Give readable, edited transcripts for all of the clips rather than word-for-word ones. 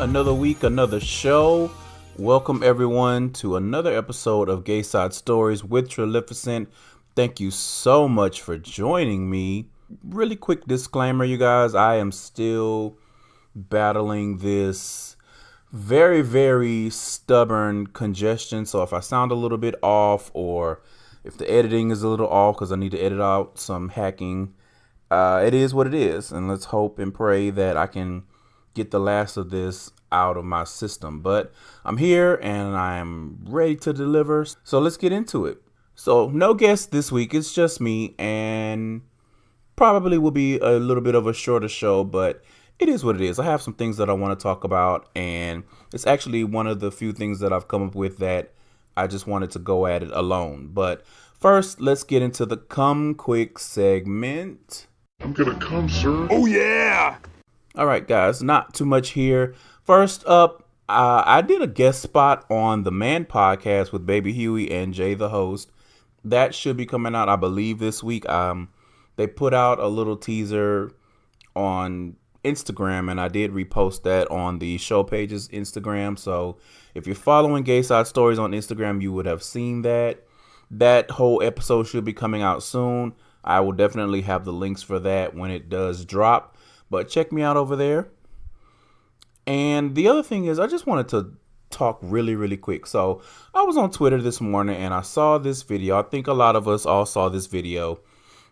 Another week, another show. Welcome everyone to another episode of GaysideStories with Trill. Thank you so much for joining me. Really quick disclaimer, you guys. I am still battling this very stubborn congestion. So if I sound a little bit off or if the editing is a little off because I need to edit out some hacking, it is what it is. And let's hope and pray that I can get the last of this out of my system. But I'm here and I'm ready to deliver. So let's get into it. So no guest this week. It's just me, and probably will be a little bit of a shorter show, but it is what it is. I have some things that I want to talk about, and it's actually one of the few things that I've come up with that I just wanted to go at it alone. But first, let's get into the Come Quick segment. I'm gonna come, sir. Oh, yeah. All right, guys, not too much here. First up, I did a guest spot on the Man Podcast with Baby Huey and Jay, the host. That should be coming out, I believe, this week. They put out a little teaser on Instagram, and I did repost that on the show page's Instagram. So if you're following GaysideStories on Instagram, you would have seen that. That whole episode should be coming out soon. I will definitely have the links for that when it does drop. But check me out over there. And the other thing is, I just wanted to talk really quick. So I was on Twitter this morning and I saw this video. I think a lot of us all saw this video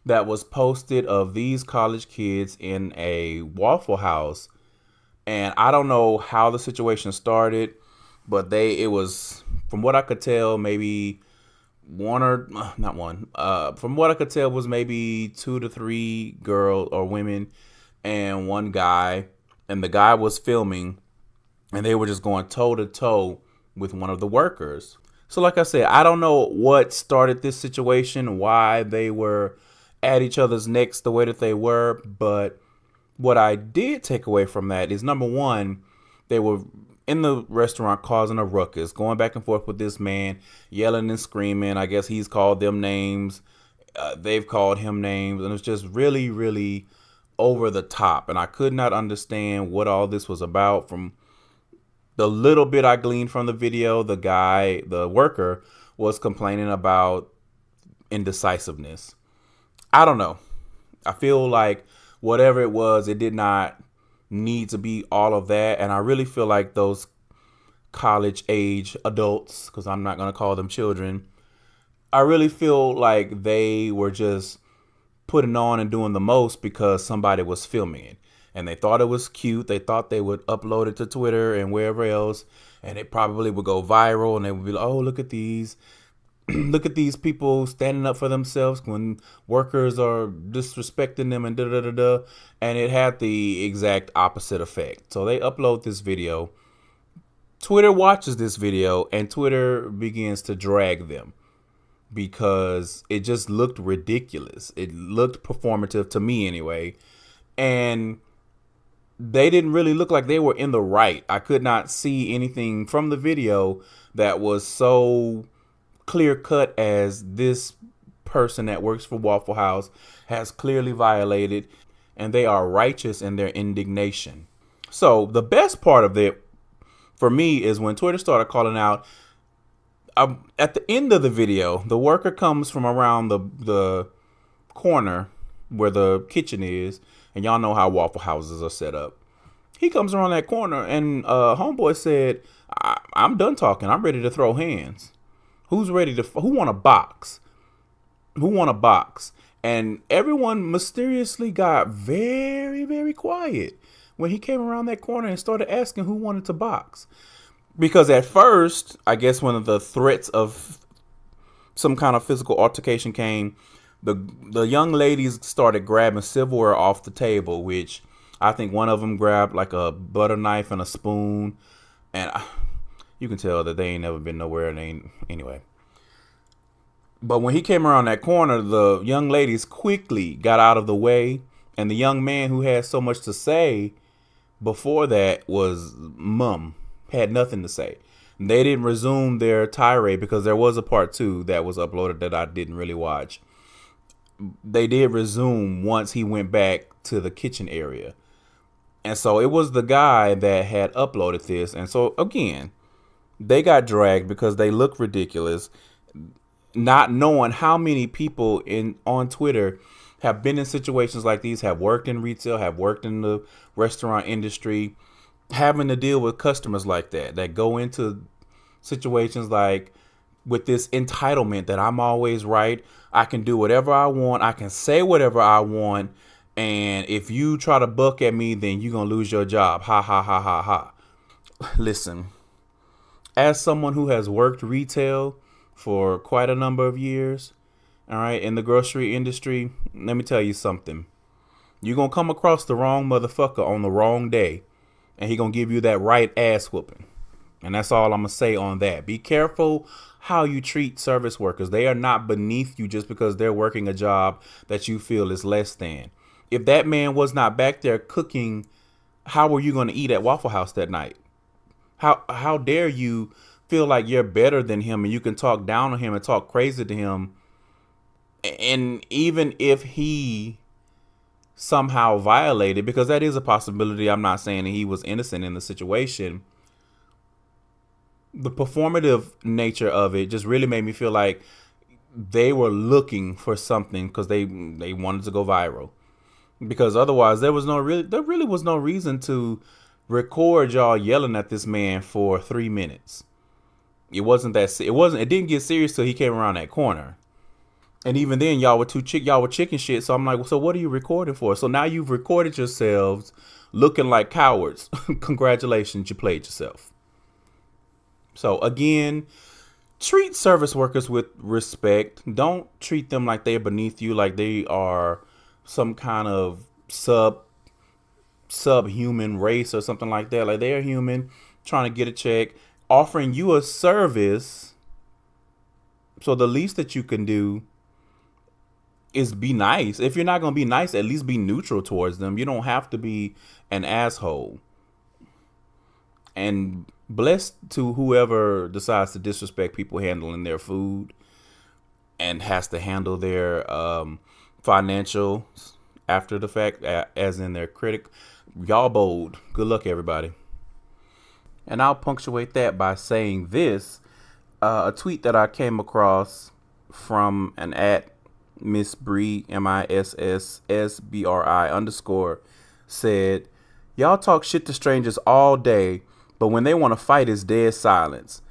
that was posted of these college kids in a Waffle House. And I don't know how the situation started, but it was, from what I could tell, maybe from what I could tell was maybe 2 to 3 girls or women and one guy, and the guy was filming, and they were just going toe to toe with one of the workers. So like I said, I don't know what started this situation, why they were at each other's necks the way that they were, but what I did take away from that is, number one, they were in the restaurant causing a ruckus, going back and forth with this man, yelling and screaming. I guess he's called them names, they've called him names, and it's just really over the top, and I could not understand what all this was about. From the little bit I gleaned from the video, the worker, was complaining about indecisiveness. I don't know. I feel like whatever it was, it did not need to be all of that, and I really feel like those college age adults, because I'm not going to call them children, I really feel like they were just putting on and doing the most because somebody was filming it, and they thought it was cute. They thought they would upload it to Twitter and wherever else, and it probably would go viral, and they would be like, oh, look at these people standing up for themselves when workers are disrespecting them and and it had the exact opposite effect. So they upload this video, Twitter watches this video, and Twitter begins to drag them, because it just looked ridiculous. It looked performative to me anyway. And they didn't really look like they were in the right. I could not see anything from the video that was so clear cut as this person that works for Waffle House has clearly violated, and they are righteous in their indignation. So the best part of it for me is when Twitter started calling out, at the end of the video, the worker comes from around the corner where the kitchen is, and y'all know how Waffle Houses are set up. He comes around that corner, and homeboy said, I'm done talking. I'm ready to throw hands. Who want a box? Who want a box? And everyone mysteriously got very quiet when he came around that corner and started asking who wanted to box. Because at first, I guess when the threats of some kind of physical altercation came, the young ladies started grabbing silverware off the table, which I think one of them grabbed like a butter knife and a spoon. And you can tell that they ain't never been nowhere. Anyway. But when he came around that corner, the young ladies quickly got out of the way. And the young man who had so much to say before that was mum. Had nothing to say. They didn't resume their tirade, because there was a part 2 that was uploaded that I didn't really watch. They did resume once he went back to the kitchen area. And so it was the guy that had uploaded this. And so again, they got dragged because they look ridiculous, not knowing how many people in on Twitter have been in situations like these, have worked in retail, have worked in the restaurant industry, having to deal with customers like that go into situations like with this entitlement that I'm always right. I can do whatever I want. I can say whatever I want. And if you try to buck at me, then you're going to lose your job. Ha ha ha ha ha. Listen, as someone who has worked retail for quite a number of years, all right, in the grocery industry, let me tell you something. You're going to come across the wrong motherfucker on the wrong day, and he going to give you that right ass whooping. And that's all I'm going to say on that. Be careful how you treat service workers. They are not beneath you just because they're working a job that you feel is less than. If that man was not back there cooking, how were you going to eat at Waffle House that night? How dare you feel like you're better than him and you can talk down on him and talk crazy to him? And even if he somehow violated, because that is a possibility, I'm not saying that he was innocent in the situation, the performative nature of it just really made me feel like they were looking for something because they wanted to go viral. Because otherwise there really was no reason to record y'all yelling at this man for 3 minutes. It didn't get serious till he came around that corner. And even then y'all were chicken shit. So I'm like, so what are you recording for? So now you've recorded yourselves looking like cowards. Congratulations, you played yourself. So again, treat service workers with respect. Don't treat them like they're beneath you, like they are some kind of subhuman race or something like that. Like they're human, trying to get a check, offering you a service. So the least that you can do is be nice. If you're not going to be nice, at least be neutral towards them. You don't have to be an asshole. And blessed to whoever decides to disrespect people handling their food and has to handle their financial after the fact, as in their critic. Y'all bold. Good luck, everybody. And I'll punctuate that by saying this. A tweet that I came across from an Miss Bree, MISSSBRI_ said, y'all talk shit to strangers all day, but when they want to fight, it's dead silence.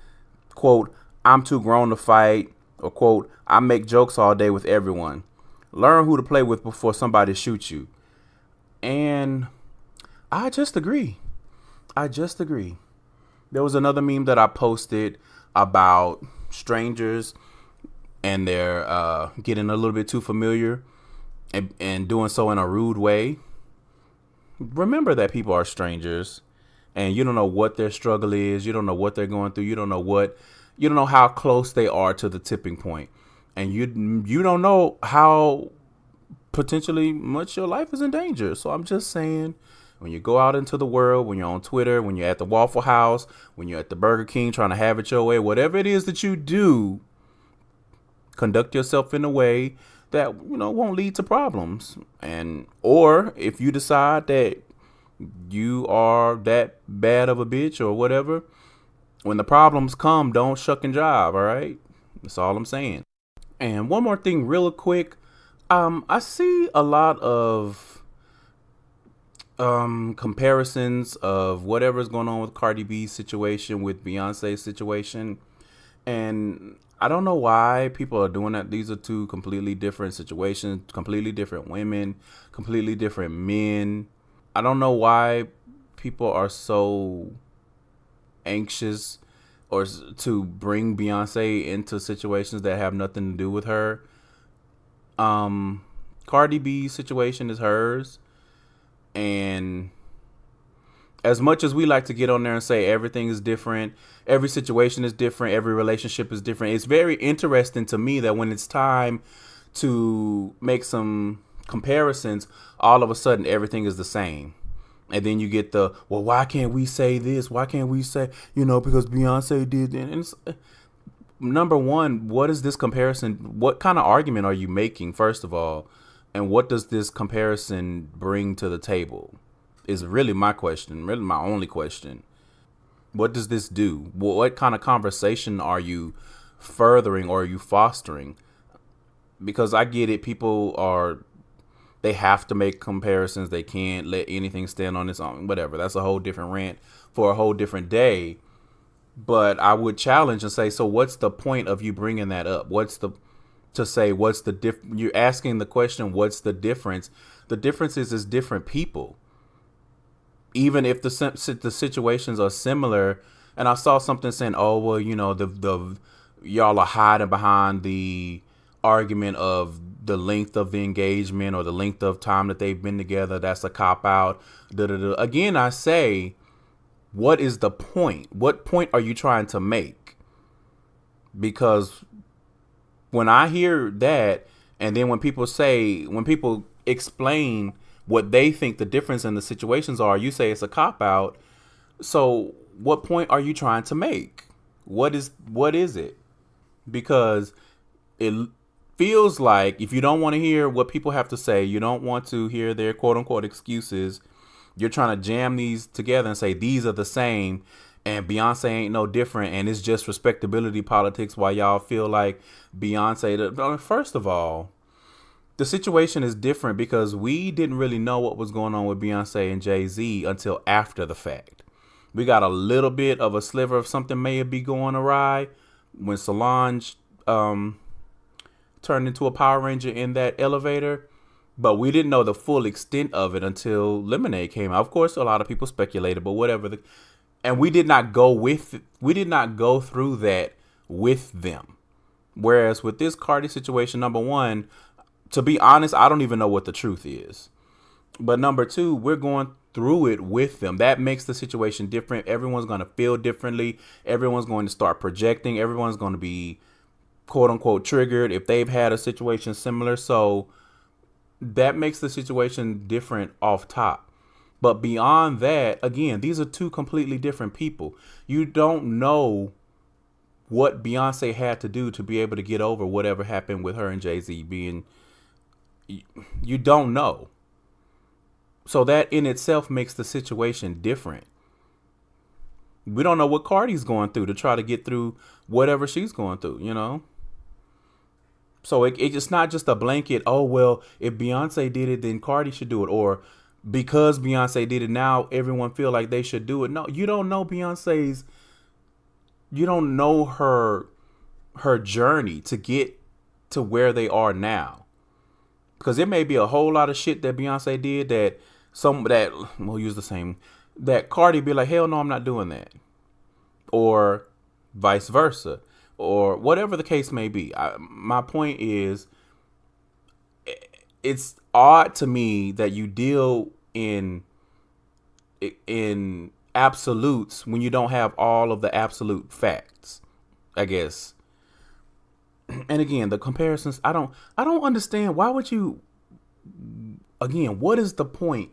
Quote, I'm too grown to fight. Or quote, I make jokes all day with everyone. Learn who to play with before somebody shoots you. And I just agree. There was another meme that I posted about strangers and they're getting a little bit too familiar and doing so in a rude way. Remember that people are strangers and you don't know what their struggle is. You don't know what they're going through. You don't know how close they are to the tipping point. And you don't know how potentially much your life is in danger. So I'm just saying, when you go out into the world, when you're on Twitter, when you're at the Waffle House, when you're at the Burger King trying to have it your way, whatever it is that you do, conduct yourself in a way that, won't lead to problems. Or if you decide that you are that bad of a bitch or whatever, when the problems come, don't shuck and jive. All right. That's all I'm saying. And one more thing real quick. I see a lot of comparisons of whatever's going on with Cardi B's situation, with Beyonce's situation. And I don't know why people are doing that. These are two completely different situations, completely different women, completely different men. I don't know why people are so anxious or to bring Beyonce into situations that have nothing to do with her. Cardi B's situation is hers. And as much as we like to get on there and say everything is different, every situation is different, every relationship is different, it's very interesting to me that when it's time to make some comparisons, all of a sudden everything is the same. And then you get well, why can't we say this? Why can't we say, because Beyonce did? And it's, number one, what is this comparison? What kind of argument are you making, first of all? And what does this comparison bring to the table? is really my question, really my only question. What does this do? What kind of conversation are you furthering or are you fostering? Because I get it, they have to make comparisons. They can't let anything stand on its own. Whatever. That's a whole different rant for a whole different day. But I would challenge and say, so what's the point of you bringing that up? What's the you're asking the question, what's the difference? The difference is different people. Even if the situations are similar, and I saw something saying, oh, well, the y'all are hiding behind the argument of the length of the engagement or the length of time that they've been together. That's a cop out. Again, I say, what is the point? What point are you trying to make? Because when I hear that, and then when people explain what they think the difference in the situations are, you say it's a cop out. So what point are you trying to make? What is it? Because it feels like if you don't want to hear what people have to say, you don't want to hear their quote unquote excuses, you're trying to jam these together and say these are the same and Beyonce ain't no different and it's just respectability politics while y'all feel like Beyonce. First of all, the situation is different because we didn't really know what was going on with Beyonce and Jay-Z until after the fact. We got a little bit of a sliver of something may be going awry when Solange turned into a Power Ranger in that elevator. But we didn't know the full extent of it until Lemonade came out. Of course, a lot of people speculated, but whatever. And we did not go through that with them. Whereas with this Cardi situation, number one, to be honest, I don't even know what the truth is. But number two, we're going through it with them. That makes the situation different. Everyone's going to feel differently. Everyone's going to start projecting. Everyone's going to be quote unquote triggered if they've had a situation similar. So that makes the situation different off top. But beyond that, again, these are two completely different people. You don't know what Beyonce had to do to be able to get over whatever happened with her and Jay-Z being. You don't know. So that in itself makes the situation different. We don't know what Cardi's going through to try to get through whatever she's going through, So it's not just a blanket, oh, well, if Beyonce did it, then Cardi should do it. Or because Beyonce did it, now everyone feel like they should do it. No, you don't know you don't know her journey to get to where they are now. Because there may be a whole lot of shit that Beyonce did we'll use the same, that Cardi be like, hell no, I'm not doing that. Or vice versa. Or whatever the case may be. My point is, it's odd to me that you deal in absolutes when you don't have all of the absolute facts, I guess. And again, the comparisons, I don't understand. Why would you, again, what is the point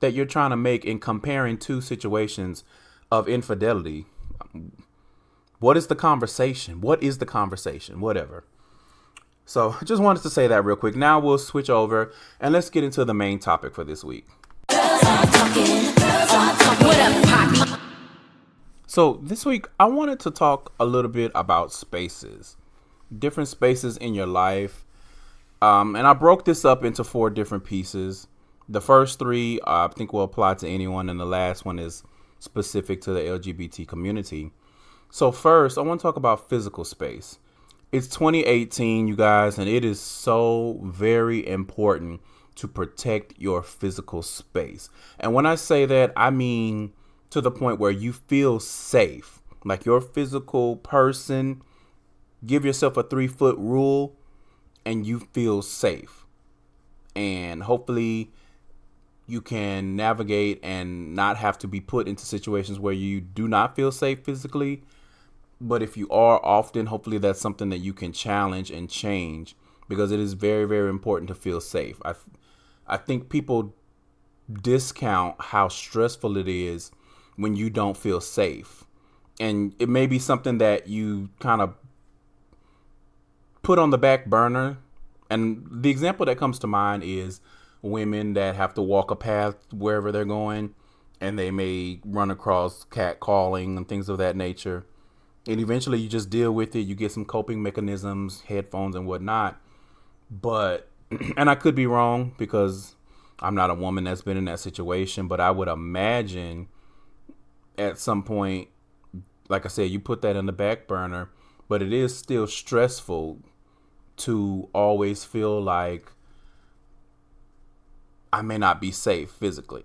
that you're trying to make in comparing two situations of infidelity? What is the conversation? Whatever. So I just wanted to say that real quick. Now we'll switch over and let's get into the main topic for this week. So this week, I wanted to talk a little bit about spaces. Different spaces in your life. And I broke this up into 4 different pieces. The first 3, I think will apply to anyone. And the last one is specific to the LGBT community. So first, I want to talk about physical space. It's 2018, you guys, and it is so very important to protect your physical space. And when I say that, I mean to the point where you feel safe, like your physical person. Give yourself a 3-foot rule and you feel safe. And hopefully you can navigate and not have to be put into situations where you do not feel safe physically. But if you are often, hopefully that's something that you can challenge and change, because it is very, very important to feel safe. I think people discount how stressful it is when you don't feel safe. And it may be something that you kind of put on the back burner. And the example that comes to mind is women that have to walk a path wherever they're going, and they may run across catcalling and things of that nature. And eventually you just deal with it. You get some coping mechanisms, headphones and whatnot. But, and I could be wrong because I'm not a woman that's been in that situation, but I would imagine at some point, like I said, you put that in the back burner, but it is still stressful to always feel like I may not be safe physically.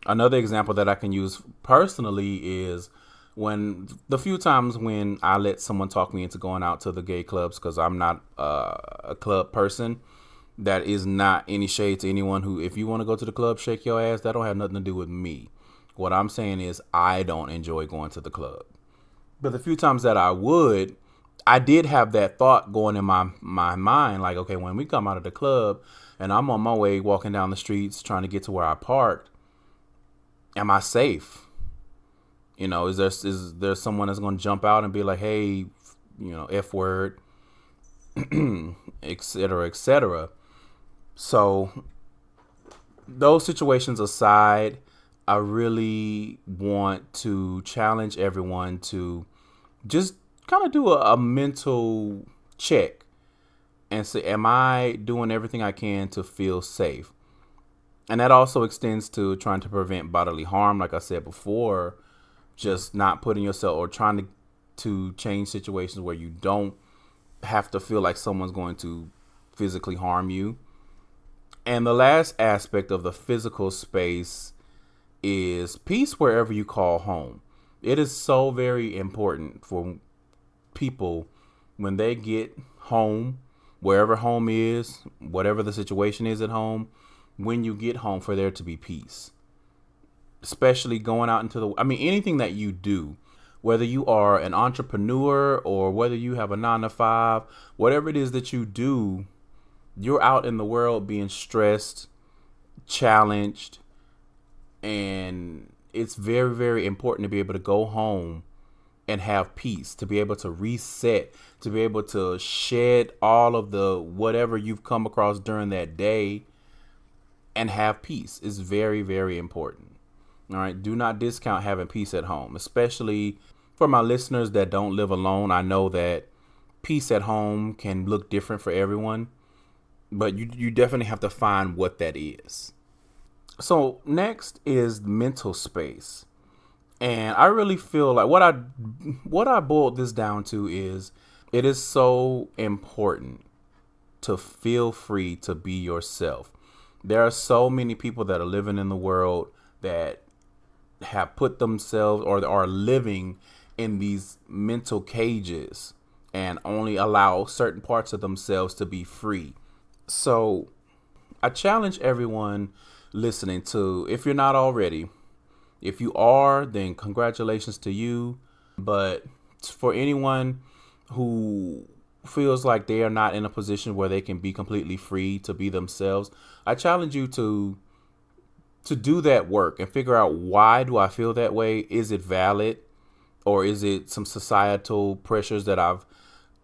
Another example that I can use personally is when the few times when I let someone talk me into going out to the gay clubs, because I'm not a club person. That is not any shade to anyone who, if you want to go to the club, shake your ass. That don't have nothing to do with me. What I'm saying is I don't enjoy going to the club. But the few times that I did have that thought going in my mind, like, okay, when we come out of the club and I'm on my way walking down the streets trying to get to where I parked, am I safe? You know, is there someone that's going to jump out and be like, hey, F word, et cetera, et cetera. So those situations aside, I really want to challenge everyone to just kind of do a mental check and say, am I doing everything I can to feel safe? And that also extends to trying to prevent bodily harm. Like I said before, just not putting yourself or trying to change situations where you don't have to feel like someone's going to physically harm you. And the last aspect of the physical space is peace wherever you call home. It is so very important for people when they get home, wherever home is, whatever the situation is at home, when you get home, for there to be peace. Especially going out into anything that you do, whether you are an entrepreneur or whether you have a 9-to-5, whatever it is that you do, you're out in the world being stressed, challenged, and it's very, very important to be able to go home and have peace, to be able to reset, to be able to shed all of the whatever you've come across during that day and have peace is very, very important. All right. Do not discount having peace at home, especially for my listeners that don't live alone. I know that peace at home can look different for everyone, but you definitely have to find what that is. So next is mental space. And I really feel like what I boiled this down to is it is so important to feel free to be yourself. There are so many people that are living in the world that have put themselves or are living in these mental cages and only allow certain parts of themselves to be free. So I challenge everyone listening to, if you're not already, if you are, then congratulations to you. But for anyone who feels like they are not in a position where they can be completely free to be themselves, I challenge you to do that work and figure out, why do I feel that way? Is it valid? Or is it some societal pressures that I've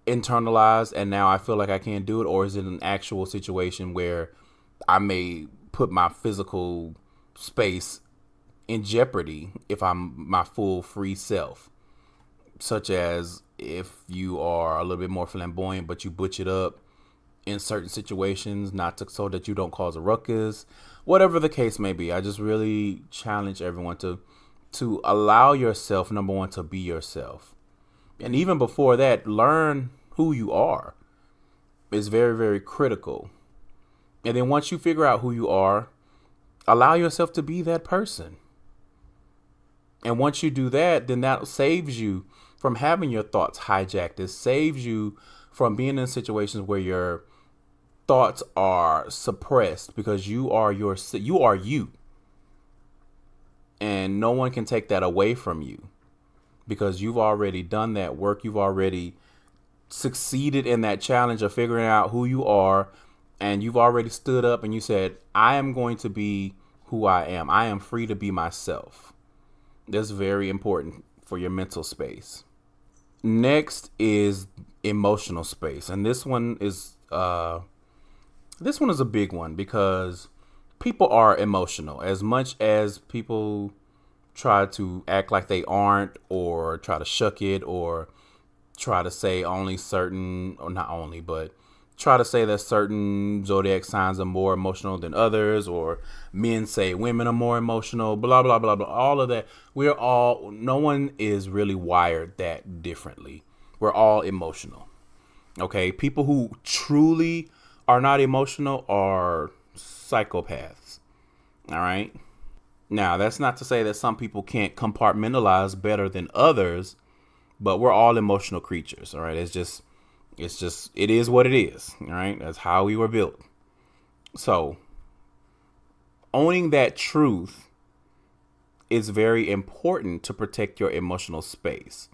internalized and now I feel like I can't do it? Or is it an actual situation where I may put my physical space in jeopardy if I'm my full free self? Such as if you are a little bit more flamboyant, but you butch it up in certain situations, so that you don't cause a ruckus, whatever the case may be. I just really challenge everyone to allow yourself, number one, to be yourself. And even before that, learn who you are. It's very, very critical. And then once you figure out who you are, allow yourself to be that person. And once you do that, then that saves you from having your thoughts hijacked. It saves you from being in situations where your thoughts are suppressed, because you are you. And no one can take that away from you, because you've already done that work. You've already succeeded in that challenge of figuring out who you are. And you've already stood up and you said, I am going to be who I am. I am free to be myself. That's very important for your mental space. Next is emotional space. And this one is This one is a big one because people are emotional. As much as people try to act like they aren't, or try to shuck it, or try to say only certain, or not only, but try to say that certain zodiac signs are more emotional than others, or men say women are more emotional, blah, blah, blah, blah. All of that. No one is really wired that differently. We're all emotional. Okay. People who truly are not emotional are psychopaths. All right. Now, that's not to say that some people can't compartmentalize better than others, but we're all emotional creatures. All right. It is what it is. All right. That's how we were built. So, owning that truth is very important to protect your emotional space.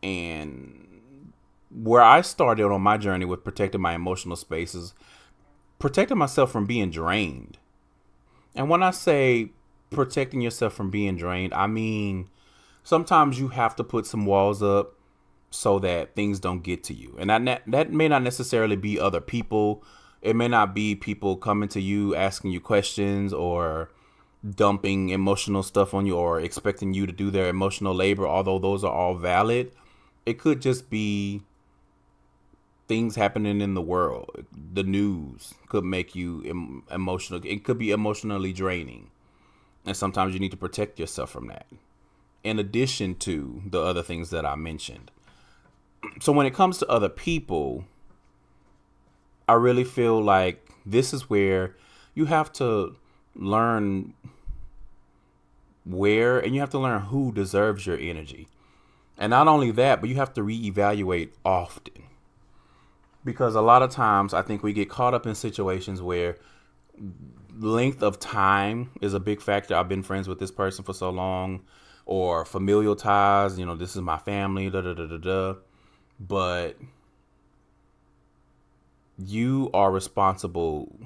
And where I started on my journey with protecting my emotional space is protecting myself from being drained. And when I say protecting yourself from being drained, I mean sometimes you have to put some walls up so that things don't get to you. And that may not necessarily be other people. It may not be people coming to you, asking you questions, or dumping emotional stuff on you, or expecting you to do their emotional labor, although those are all valid. It could just be things happening in the world. The news could make you emotional. It could be emotionally draining. And sometimes you need to protect yourself from that, in addition to the other things that I mentioned. So when it comes to other people, I really feel like this is where you have to learn where, and you have to learn who deserves your energy. And not only that, but you have to reevaluate often. Because a lot of times I think we get caught up in situations where length of time is a big factor. I've been friends with this person for so long, or familial ties, this is my family, da da da da da. But you are responsible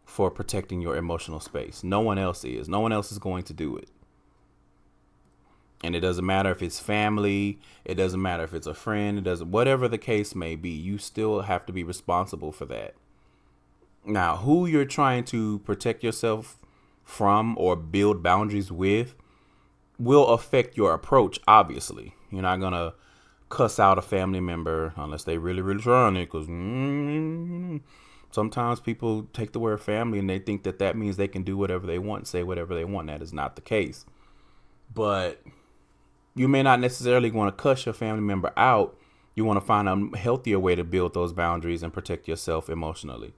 for protecting your emotional space. No one else is. No one else is going to do it. And it doesn't matter if it's family, it doesn't matter if it's a friend, whatever the case may be, you still have to be responsible for that. Now, who you're trying to protect yourself from or build boundaries with will affect your approach, obviously. You're not going to cuss out a family member unless they really, really trying it, because sometimes people take the word family and they think that means they can do whatever they want, say whatever they want. That is not the case. But you may not necessarily want to cuss your family member out. You want to find a healthier way to build those boundaries and protect yourself emotionally,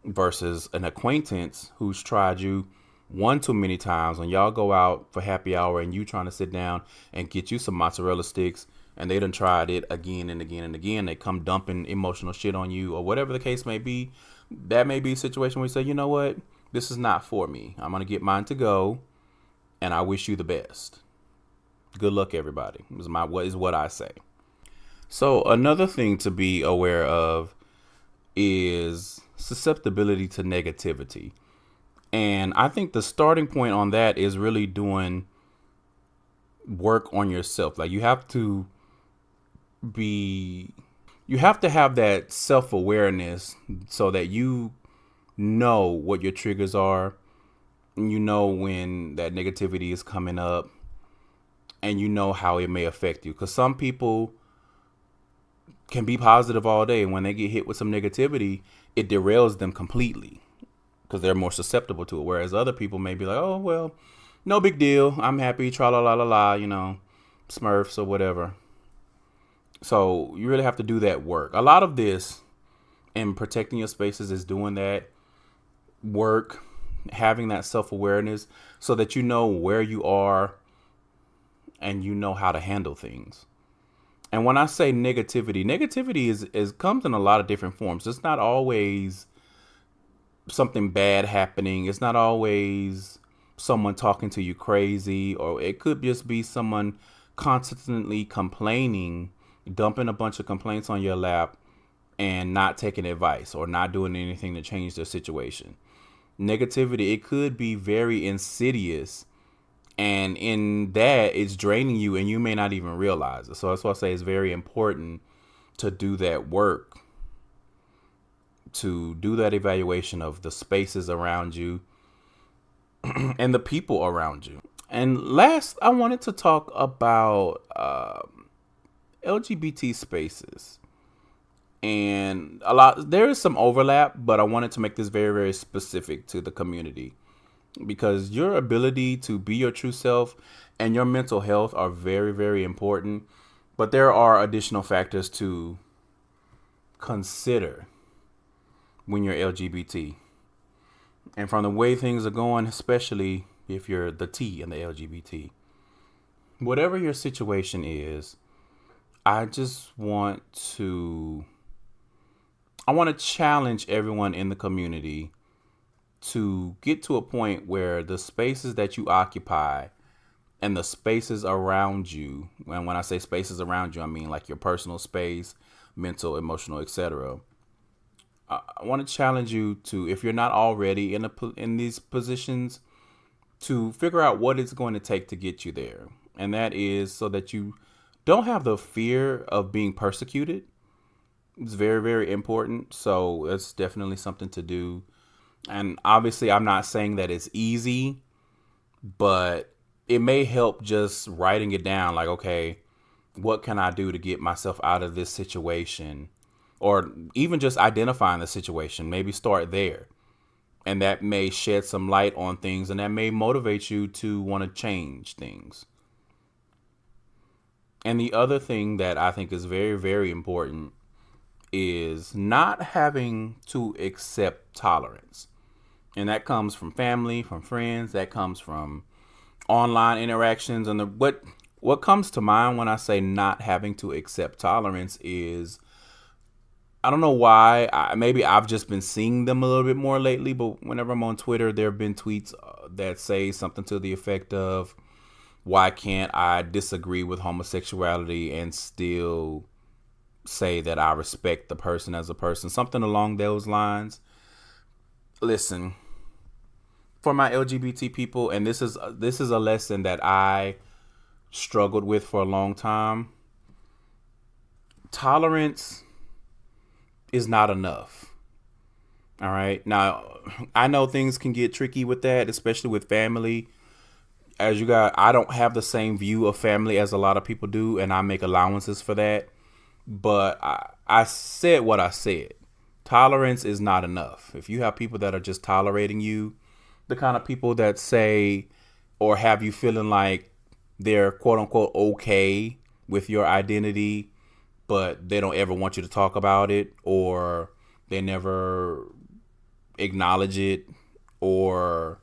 versus an acquaintance who's tried you one too many times. When y'all go out for happy hour and you trying to sit down and get you some mozzarella sticks, and they done tried it again and again and again, they come dumping emotional shit on you, or whatever the case may be. That may be a situation where you say, you know what, this is not for me. I'm going to get mine to go, and I wish you the best. Good luck, everybody, is what I say. So another thing to be aware of is susceptibility to negativity. And I think the starting point on that is really doing work on yourself. Like you have to have that self-awareness so that you know what your triggers are, and you know when that negativity is coming up, and you know how it may affect you. Because some people can be positive all day, and when they get hit with some negativity, it derails them completely because they're more susceptible to it. Whereas other people may be like, oh, well, no big deal. I'm happy. Tra la la la la, Smurfs or whatever. So you really have to do that work. A lot of this in protecting your spaces is doing that work, having that self-awareness so that you know where you are and you know how to handle things. And when I say negativity is comes in a lot of different forms. It's not always something bad happening. It's not always someone talking to you crazy, or it could just be someone constantly complaining, dumping a bunch of complaints on your lap and not taking advice or not doing anything to change their situation. Negativity, it could be very insidious, and in that it's draining you and you may not even realize it. So that's why I say it's very important to do that work to do that evaluation of the spaces around you and the people around you. And last, I wanted to talk about LGBT spaces. And there is some overlap, but I wanted to make this very, very specific to the community, because your ability to be your true self and your mental health are very, very important. But there are additional factors to consider when you're LGBT. And from the way things are going, especially if you're the T in the LGBT, whatever your situation is, I want to challenge everyone in the community to get to a point where the spaces that you occupy and the spaces around you, and when I say spaces around you, I mean like your personal space, mental, emotional, etc. I want to challenge you to, if you're not already in these positions, to figure out what it's going to take to get you there. And that is so that you don't have the fear of being persecuted. It's very, very important. So it's definitely something to do. And obviously, I'm not saying that it's easy, but it may help just writing it down. Like, okay, what can I do to get myself out of this situation? Or even just identifying the situation. Maybe start there. And that may shed some light on things, and that may motivate you to want to change things. And the other thing that I think is very, very important is not having to accept tolerance. And that comes from family, from friends, that comes from online interactions. And what comes to mind when I say not having to accept tolerance is, I don't know why. Maybe I've just been seeing them a little bit more lately, but whenever I'm on Twitter, there have been tweets that say something to the effect of, why can't I disagree with homosexuality and still say that I respect the person as a person? Something along those lines. Listen, for my LGBT people, and this is a lesson that I struggled with for a long time. Tolerance is not enough. All right. Now, I know things can get tricky with that, especially with family. As you got, I don't have the same view of family as a lot of people do, and I make allowances for that. But I said what I said. Tolerance is not enough. If you have people that are just tolerating you, the kind of people that say or have you feeling like they're quote unquote okay with your identity, but they don't ever want you to talk about it, or they never acknowledge it, or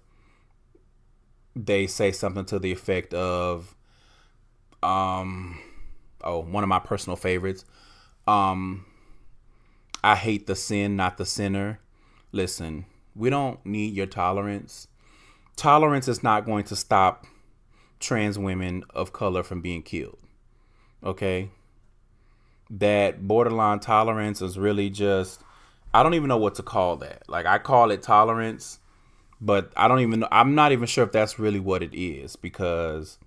they say something to the effect of, one of my personal favorites, I hate the sin, not the sinner. Listen, we don't need your tolerance. Tolerance is not going to stop trans women of color from being killed. Okay? That borderline tolerance is really just, I don't even know what to call that. Like, I call it tolerance, but I'm not even sure if that's really what it is, because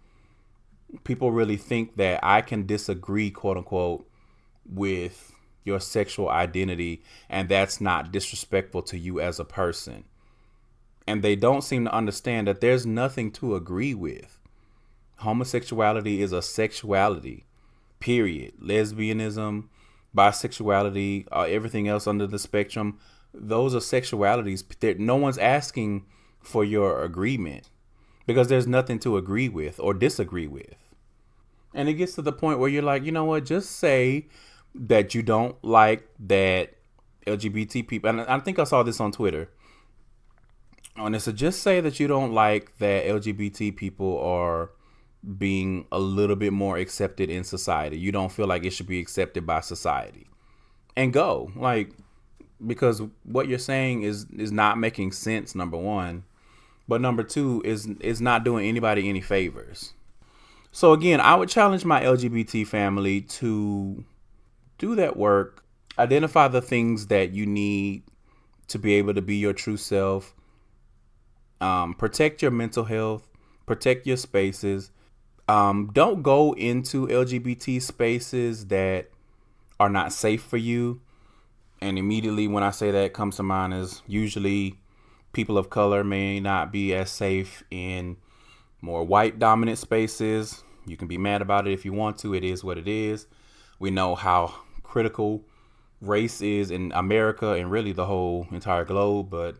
people really think that I can disagree, quote unquote, with your sexual identity, and that's not disrespectful to you as a person. And they don't seem to understand that there's nothing to agree with. Homosexuality is a sexuality, period. Lesbianism, bisexuality, everything else under the spectrum, those are sexualities that no one's asking for your agreement, because there's nothing to agree with or disagree with. And it gets to the point where you're like, you know what, just say that you don't like that LGBT people, and I think I saw this on Twitter, and it said, just say that you don't like that LGBT people are being a little bit more accepted in society. You don't feel like it should be accepted by society. And go. Like, because what you're saying is not making sense, number one. But number two is not doing anybody any favors. So again, I would challenge my LGBT family to do that work. Identify the things that you need to be able to be your true self. Protect your mental health. Protect your spaces. Don't go into LGBT spaces that are not safe for you. And immediately when I say that, comes to mind is usually people of color may not be as safe in more white dominant spaces. You can be mad about it if you want to. It is what it is. We know how critical race is in America and really the whole entire globe. But,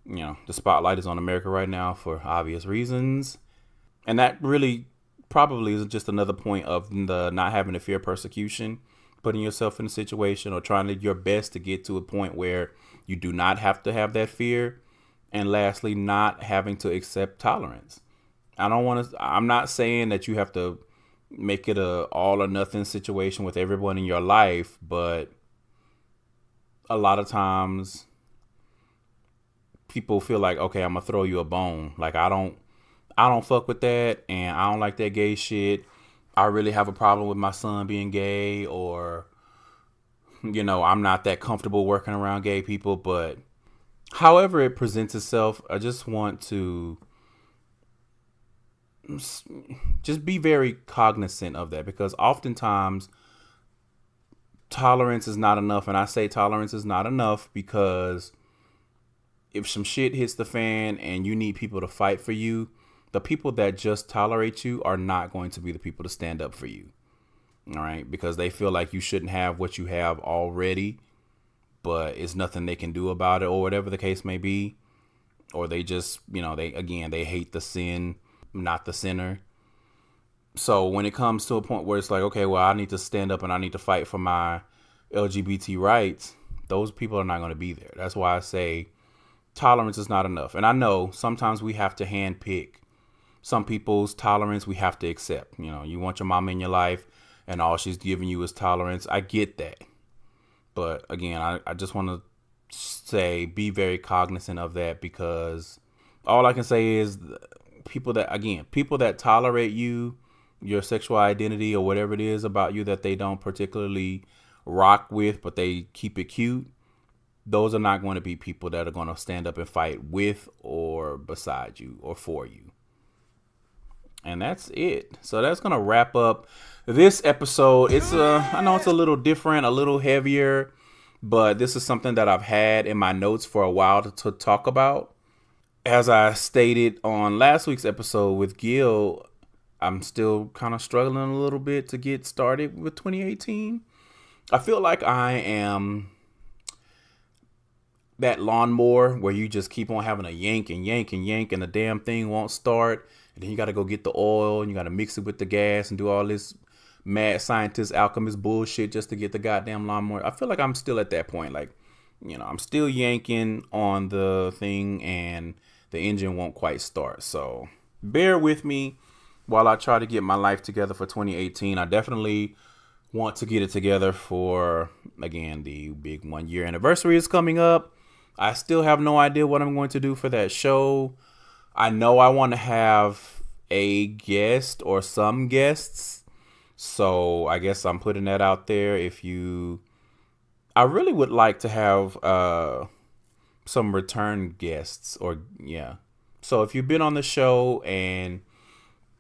the spotlight is on America right now for obvious reasons. And that really probably is just another point of the not having to fear persecution, putting yourself in a situation or trying to your best to get to a point where you do not have to have that fear. And lastly, not having to accept tolerance. I'm not saying that you have to make it a all or nothing situation with everyone in your life, but a lot of times people feel like, okay, I'm gonna throw you a bone. Like I don't fuck with that, and I don't like that gay shit. I really have a problem with my son being gay, or I'm not that comfortable working around gay people. But however it presents itself, I just want to just be very cognizant of that, because oftentimes tolerance is not enough. And I say tolerance is not enough because if some shit hits the fan and you need people to fight for you, the people that just tolerate you are not going to be the people to stand up for you. All right. Because they feel like you shouldn't have what you have already, but it's nothing they can do about it, or whatever the case may be. Or they just, they hate the sin, not the sinner. So when it comes to a point where it's like, okay, well, I need to stand up and I need to fight for my LGBT rights, those people are not going to be there. That's why I say tolerance is not enough. And I know sometimes we have to handpick some people's tolerance we have to accept. You want your mama in your life and all she's giving you is tolerance. I get that. But again, I just want to say be very cognizant of that, because all I can say is people that tolerate you, your sexual identity, or whatever it is about you that they don't particularly rock with, but they keep it cute, those are not going to be people that are going to stand up and fight with or beside you or for you. And that's it. So that's going to wrap up this episode. I know it's a little different, a little heavier, but this is something that I've had in my notes for a while to talk about. As I stated on last week's episode with Gil, I'm still kind of struggling a little bit to get started with 2018. I feel like I am that lawnmower where you just keep on having a yank and yank and yank and the damn thing won't start. And then you got to go get the oil and you got to mix it with the gas and do all this mad scientist alchemist bullshit just to get the goddamn lawnmower. I feel like I'm still at that point. Like, I'm still yanking on the thing and the engine won't quite start. So bear with me while I try to get my life together for 2018. I definitely want to get it together for, again, the big 1 year anniversary is coming up. I still have no idea what I'm going to do for that show. I know I want to have a guest or some guests. So I guess I'm putting that out there. I really would like to have some return guests So if you've been on the show and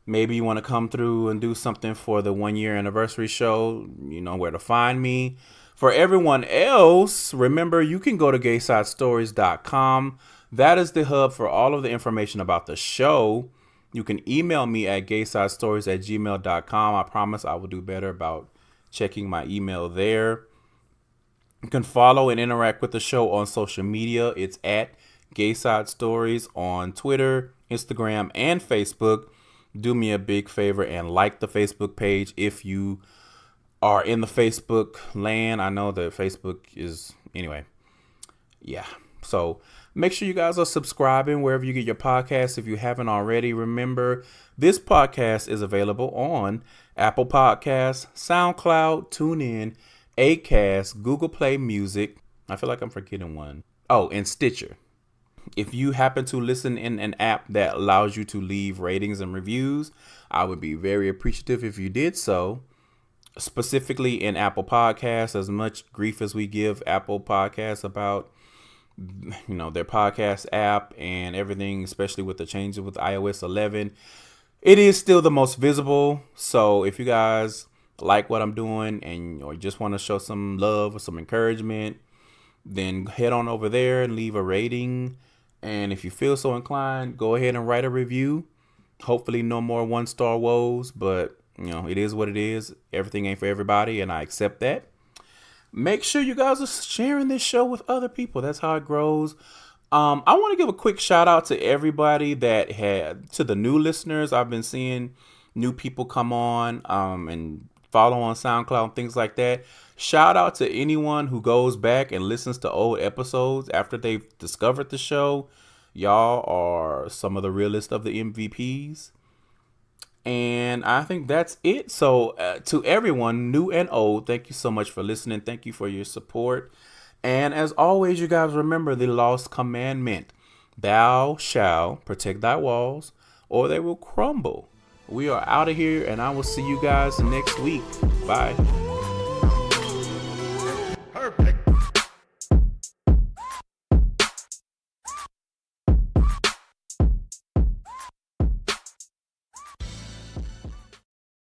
maybe you want to come through and do something for the 1 year anniversary show, you know where to find me. For everyone else, remember you can go to GaysideStories.com. That is the hub for all of the information about the show. You can email me at GaysideStories@gmail.com. I promise I will do better about checking my email there. You can follow and interact with the show on social media. It's at Gayside Stories on Twitter, Instagram, and Facebook. Do me a big favor and like the Facebook page if you are in the Facebook land. I know that Facebook is, anyway. Yeah. So make sure you guys are subscribing wherever you get your podcasts. If you haven't already, remember this podcast is available on Apple Podcasts, SoundCloud, TuneIn, Acast, Google Play Music. I feel like I'm forgetting one. Oh, and Stitcher. If you happen to listen in an app that allows you to leave ratings and reviews, I would be very appreciative if you did so. Specifically in Apple Podcasts, as much grief as we give Apple Podcasts about, their podcast app and everything, especially with the changes with iOS 11, it is still the most visible. So if you guys like what I'm doing and or just want to show some love or some encouragement, then head on over there and leave a rating. And if you feel so inclined, go ahead and write a review. Hopefully no more 1-star woes, but it is what it is. Everything ain't for everybody, and I accept that. Make sure you guys are sharing this show with other people. That's how it grows. I want to give a quick shout out to everybody to the new listeners. I've been seeing new people come on and follow on SoundCloud and things like that. Shout out to anyone who goes back and listens to old episodes after they've discovered the show. Y'all are some of the realest of the MVPs. And I think that's it. So to everyone, new and old, thank you so much for listening. Thank you for your support. And as always, you guys remember the lost commandment. Thou shalt protect thy walls, or they will crumble. We are out of here, and I will see you guys next week. Bye.